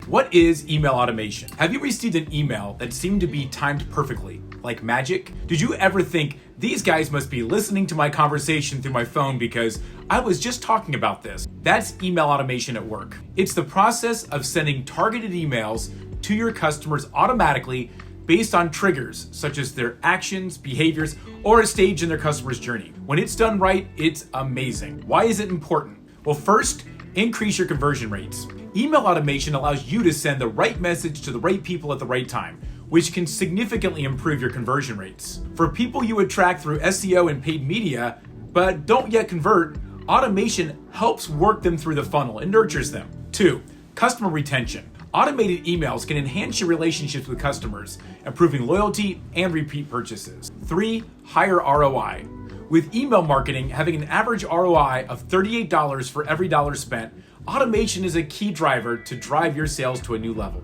What is email automation? Have you received an email that seemed to be timed perfectly, like magic? Did you ever think, these guys must be listening to my conversation through my phone because I was just talking about this? That's email automation at work. It's the process of sending targeted emails to your customers automatically based on triggers such as their actions, behaviors, or a stage in their customer's journey. When it's done right, it's amazing. Why is it important? Well, first, increase your conversion rates. Email automation allows you to send the right message to the right people at the right time, which can significantly improve your conversion rates. For people you attract through SEO and paid media, but don't yet convert, automation helps work them through the funnel and nurtures them. 2, customer retention. Automated emails can enhance your relationships with customers, improving loyalty and repeat purchases. 3, higher ROI. With email marketing having an average ROI of $38 for every dollar spent, automation is a key driver to drive your sales to a new level.